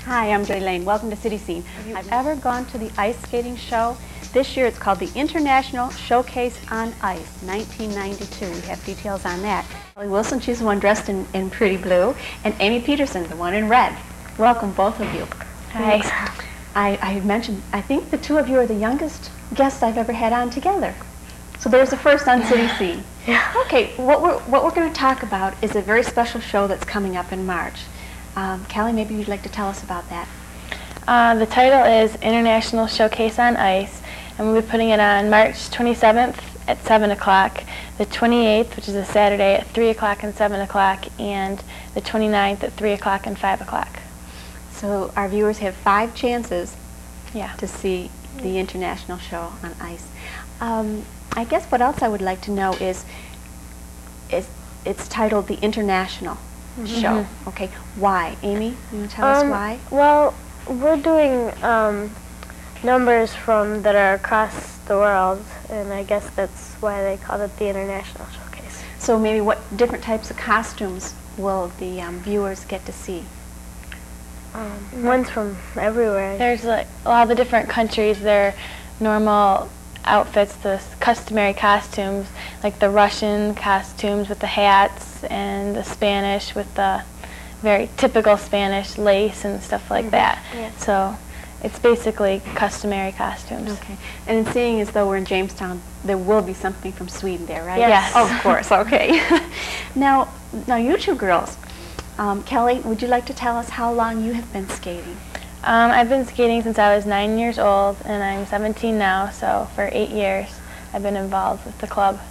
Hi, I'm Joy Lane. Welcome to City Scene. Have you ever gone to the ice skating show? This year it's called the International Showcase on Ice, 1992. We have details on that. Kelly Wilson, she's the one dressed in pretty blue, and Amy Peterson, the one in red. Welcome, both of you. Hi. I mentioned, I think the two of you are the youngest guests I've ever had on together. So there's the first on City Scene. Yeah. Okay, what we're going to talk about is a very special show that's coming up in March. Kelly, maybe you'd like to tell us about that. The title is International Showcase on Ice, and we'll be putting it on March 27th at 7 o'clock, the 28th, which is a Saturday, at 3 o'clock and 7 o'clock, and the 29th at 3 o'clock and 5 o'clock. So our viewers have 5 chances Yeah. to see the international show on ice. I guess what else I would like to know is it's titled the International Show. Okay, why? Amy, you want to tell us why? Well, we're doing numbers that are across the world, and I guess that's why they called it the International Showcase. So maybe what different types of costumes will the viewers get to see? One's from everywhere. There's like a lot of the different countries, their normal outfits, the customary costumes, like the Russian costumes with the hats, and the Spanish with the very typical Spanish lace and stuff like that. Yeah. So it's basically customary costumes. Okay. And seeing as though we're in Jamestown, there will be something from Sweden there, right? Yes. Oh, of course. Okay. Now you two girls, Kelly, would you like to tell us how long you have been skating? I've been skating since I was 9 years old, and I'm 17 now, so for 8 years I've been involved with the club.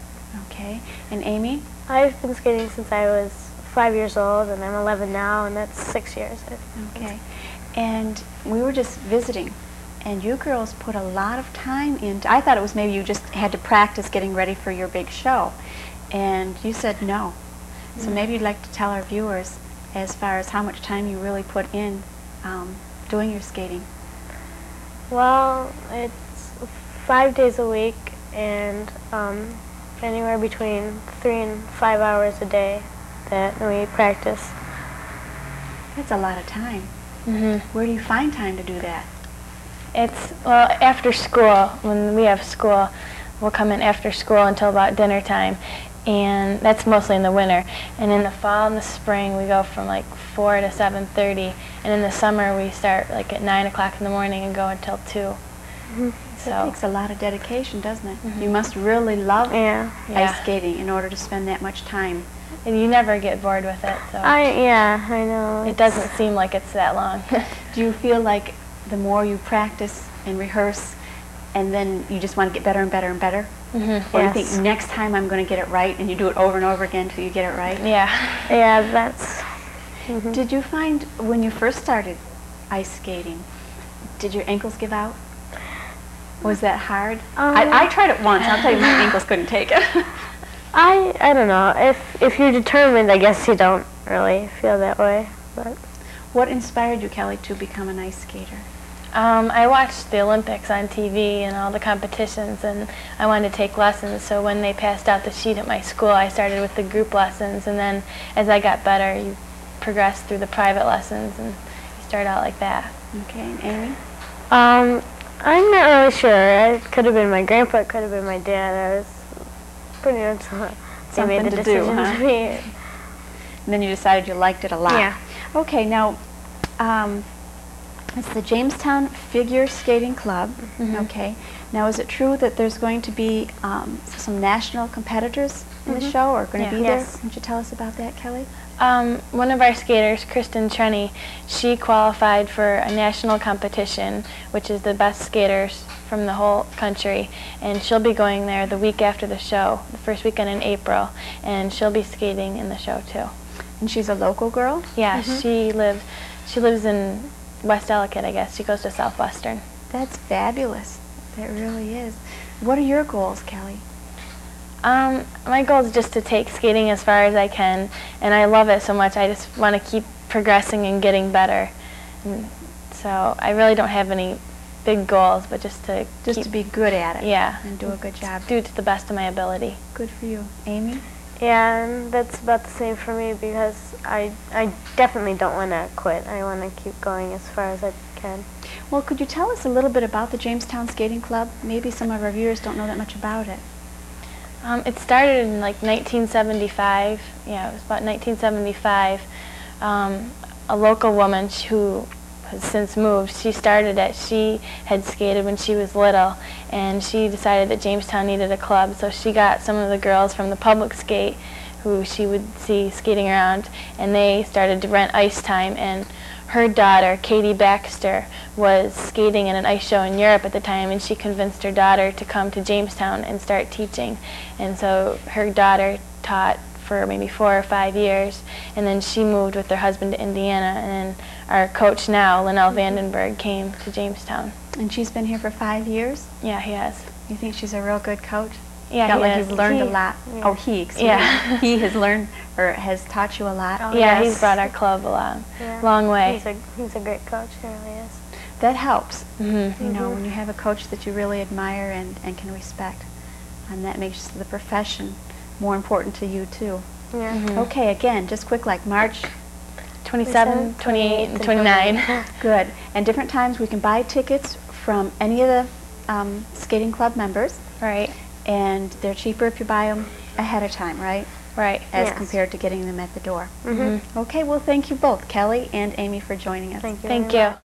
Okay. And Amy? I've been skating since I was 5 years old, and I'm 11 now, and that's 6 years. Okay. And we were just visiting, and you girls put a lot of time into, I thought it was maybe you just had to practice getting ready for your big show, and you said no. So maybe you'd like to tell our viewers as far as how much time you really put in doing your skating. Well, it's 5 days a week, and anywhere between 3 and 5 hours a day that we practice. That's a lot of time. Where do you find time to do that? It's, well, after school. When we have school, we'll come in after school until about dinner time, and that's mostly in the winter. And in the fall and the spring, we go from like 4 to 7:30, and in the summer we start like at 9 o'clock in the morning and go until 2. So it takes a lot of dedication, doesn't it? You must really love ice skating in order to spend that much time. And you never get bored with it. So I know. It doesn't seem like it's that long. Do you feel like the more you practice and rehearse, and then you just want to get better and better and better? Or you think, next time I'm going to get it right, and you do it over and over again until you get it right? Yeah. Yeah, that's... Did you find when you first started ice skating, did your ankles give out? Was that hard? I tried it once. I'll tell you, my ankles couldn't take it. I don't know. If you're determined, I guess you don't really feel that way. But what inspired you, Kelly, to become an ice skater? I watched the Olympics on TV and all the competitions, and I wanted to take lessons. So when they passed out the sheet at my school, I started with the group lessons, and then as I got better, you progress through the private lessons, and you start out like that. Okay, and Amy? I'm not really sure. It could have been my grandpa, it could have been my dad. I was pretty much they made the decision to me. And then you decided you liked it a lot. Yeah. Okay, now it's the Jamestown Figure Skating Club. Okay. Now, is it true that there's going to be some national competitors in the show, or going to be there? Would you tell us about that, Kelly? One of our skaters, Kristen Trenny, she qualified for a national competition, which is the best skaters from the whole country, and she'll be going there the week after the show, the first weekend in April, and she'll be skating in the show too. And she's a local girl? Yeah, she lives in West Ellicott, I guess. She goes to Southwestern. That's fabulous. That really is. What are your goals, Kelly? My goal is just to take skating as far as I can, and I love it so much. I just want to keep progressing and getting better. And so I really don't have any big goals, but just to be good at it. Yeah. And do a good job. Do it to the best of my ability. Good for you. Amy? Yeah, and that's about the same for me because I definitely don't want to quit. I want to keep going as far as I can. Well, could you tell us a little bit about the Jamestown Skating Club? Maybe some of our viewers don't know that much about it. It started in like 1975. Yeah, it was about 1975. A local woman who has since moved, she started it. She had skated when she was little, and she decided that Jamestown needed a club, so she got some of the girls from the public skate who she would see skating around, and they started to rent ice time. And her daughter, Katie Baxter, was skating in an ice show in Europe at the time, and she convinced her daughter to come to Jamestown and start teaching. And so her daughter taught for maybe 4 or 5 years, and then she moved with her husband to Indiana, and then our coach now, Linnell Vandenberg, came to Jamestown. And she's been here for 5 years? Yeah, he has. You think she's a real good coach? Yeah, Felt he like has. you've learned a lot. Yeah. Oh, he, excuse Yeah. me. He has learned or has taught you a lot. Oh, Yeah, yes. he's brought our club a Yeah. long way. He's a great coach, he really is. That helps. Mm-hmm. You know, when you have a coach that you really admire and can respect. And that makes the profession more important to you, too. Yeah. Mhm. Okay, again, just quick, like March. 27, 28, and 29. Good. And different times we can buy tickets from any of the skating club members. Right, And they're cheaper if you buy them ahead of time, right? right. As Yes. compared to getting them at the door. Mm-hmm. Okay, well, thank you both, Kelly and Amy, for joining us. Thank you. Thank very you. much.